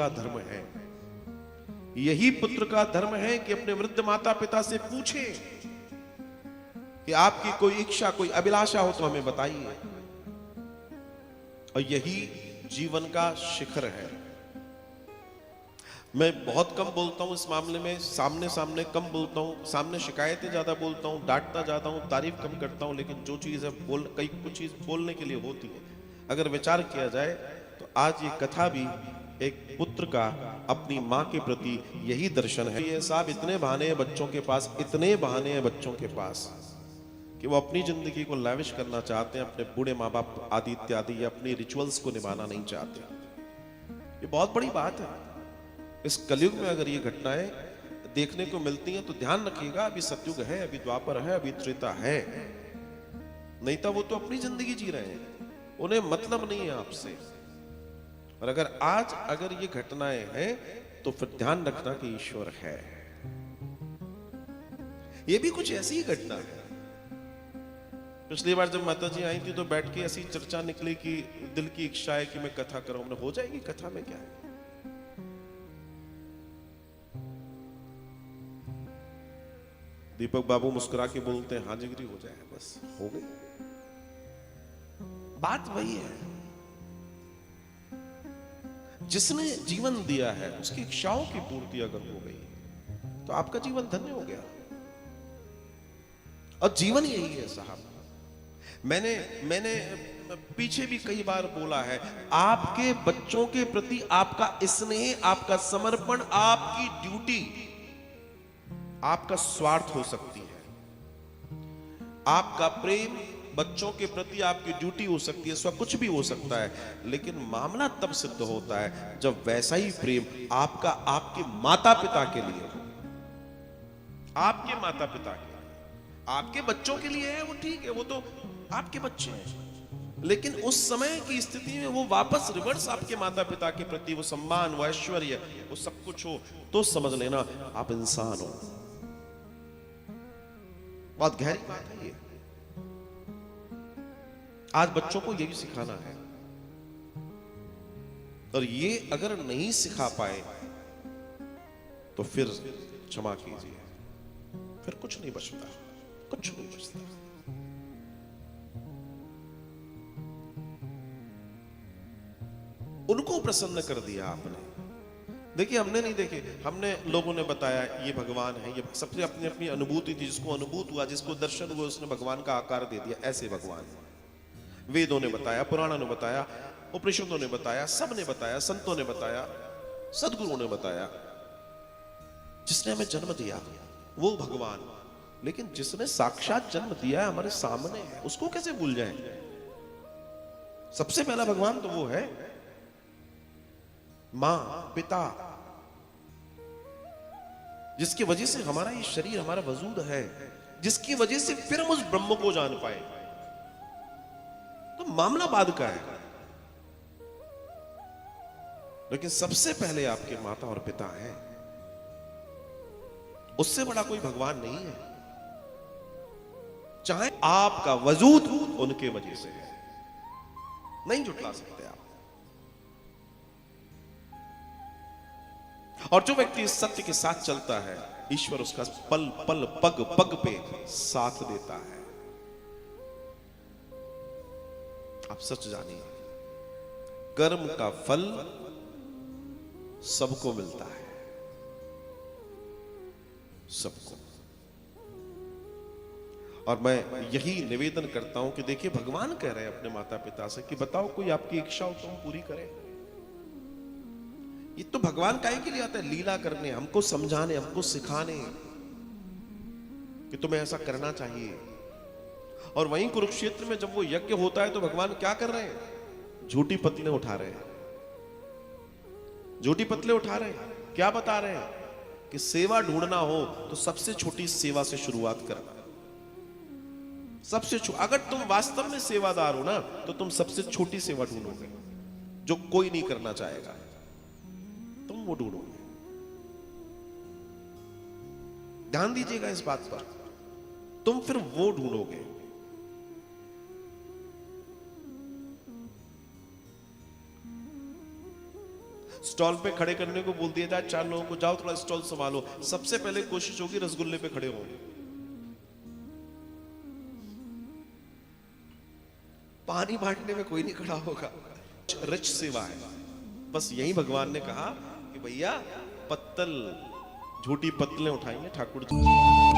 का धर्म है। यही पुत्र का धर्म है कि अपने वृद्ध माता पिता से पूछे कि आपकी कोई इच्छा, कोई अभिलाषा हो तो हमें बताइए। और यही जीवन का शिखर है। मैं बहुत कम बोलता हूं इस मामले में, सामने सामने कम बोलता हूं, सामने शिकायतें ज्यादा बोलता हूं, डांटता ज्यादा हूं, तारीफ कम करता हूं। लेकिन जो चीज है कुछ चीज बोलने के लिए होती है। अगर विचार किया जाए तो आज ये कथा भी एक पुत्र का अपनी मां के प्रति यही दर्शन है। ये साहब इतने बहाने हैं बच्चों के पास, इतने बहाने हैं बच्चों के पास कि वो अपनी जिंदगी को लैविश करना चाहते हैं, अपने बूढ़े माँ बाप आदि इत्यादि या अपनी रिचुअल्स को निभाना नहीं चाहते। ये बहुत बड़ी बात है। इस कलयुग में अगर ये घटनाएं देखने को मिलती हैं तो ध्यान रखिएगा, अभी सतयुग है, अभी द्वापर है, अभी त्रेता है। नहीं तो वो तो अपनी जिंदगी जी रहे हैं, उन्हें मतलब नहीं है आपसे। और अगर ये घटनाएं हैं तो फिर ध्यान रखना कि ईश्वर है। ये भी कुछ ऐसी ही घटना है। पिछली बार जब माता जी आई थी तो बैठ के ऐसी चर्चा निकली कि दिल की इच्छा है कि मैं कथा करूं। हमने हो जाएगी कथा में, क्या है। दीपक बाबू मुस्कुरा के बोलते हैं हाँ जिगरी हो जाए, बस हो गई बात। वही है, जिसने जीवन दिया है उसकी इच्छाओं की पूर्ति अगर हो गई तो आपका जीवन धन्य हो गया। और जीवन यही है साहब। मैंने पीछे भी कई बार बोला है, आपके बच्चों के प्रति आपका स्नेह, आपका समर्पण, आपकी ड्यूटी, आपका स्वार्थ हो सकती है। आपका प्रेम बच्चों के प्रति आपकी ड्यूटी हो सकती है, स्व कुछ भी हो सकता है। लेकिन मामला तब सिद्ध होता है जब वैसा ही प्रेम आपका आपके माता पिता के लिए हो। आपके माता पिता के लिए, आपके बच्चों के लिए है वो ठीक है, वो तो आपके बच्चे हैं। लेकिन उस समय की स्थिति में वो वापस रिवर्स आपके माता पिता के प्रति वो सम्मान, वो ऐश्वर्य, वो सब कुछ हो तो समझ लेना आप इंसान हो। बहुत गहरी बात है ये। आज बच्चों को यही सिखाना है। और ये अगर नहीं सिखा पाए तो फिर क्षमा कीजिए, फिर कुछ नहीं बचता, कुछ नहीं बचता। उनको प्रसन्न कर दिया आपने। देखिए हमने नहीं देखे, हमने लोगों ने बताया ये भगवान है, ये सबसे अपनी अपनी अनुभूति थी। जिसको अनुभूत हुआ, जिसको दर्शन हुआ, उसने भगवान का आकार दे दिया। ऐसे भगवान वेदों ने बताया, पुराणों ने बताया, उपनिषदों ने बताया, सब ने बताया, संतों ने बताया, सदगुरुओं ने बताया। जिसने हमें जन्म दिया वो भगवान। लेकिन जिसने साक्षात जन्म दिया है हमारे सामने है, उसको कैसे भूल जाएं। सबसे पहला भगवान तो वो है, मां पिता, जिसकी वजह से हमारा ये शरीर, हमारा वजूद है, जिसकी वजह से फिर हम उस ब्रह्म को जान पाए। तो मामला बाद का है। लेकिन सबसे पहले आपके माता और पिता हैं। उससे बड़ा कोई भगवान नहीं है। चाहे आपका वजूद उनके वजह से है, नहीं जुटला सकते आप। और जो व्यक्ति इस सत्य के साथ चलता है, ईश्वर उसका पल पल पग पग पे साथ देता है। आप सच जानिए, कर्म का फल सबको मिलता है, सबको। और मैं यही निवेदन करता हूं कि देखिए भगवान कह रहे हैं अपने माता पिता से कि बताओ कोई आपकी इच्छा हो तो हम पूरी करें। ये तो भगवान काहे के लिए आता है? लीला करने, हमको समझाने, हमको सिखाने कि तुम्हें ऐसा करना चाहिए। और वहीं कुरुक्षेत्र में जब वो यज्ञ होता है तो भगवान क्या कर रहे हैं? झूठी पतले उठा रहे हैं, झूठी पतले उठा रहे हैं। क्या बता रहे हैं? कि सेवा ढूंढना हो तो सबसे छोटी सेवा से शुरुआत करना। सबसे अगर तुम वास्तव में सेवादार हो ना तो तुम सबसे छोटी सेवा ढूंढोगे, जो कोई नहीं करना चाहेगा, तुम वो ढूंढोगे। ध्यान दीजिएगा इस बात पर, तुम फिर वो ढूंढोगे। स्टॉल पे खड़े करने को बोल दिया जाए 4 लोगों को, जाओ थोड़ा स्टॉल संभालो, सबसे पहले कोशिश होगी रसगुल्ले पे खड़े होंगे। पानी बांटने में कोई नहीं खड़ा होगा। रिच सेवा है। बस यही भगवान ने कहा कि भैया पत्तल, झूठी पत्तलें उठाएंगे ठाकुर जी।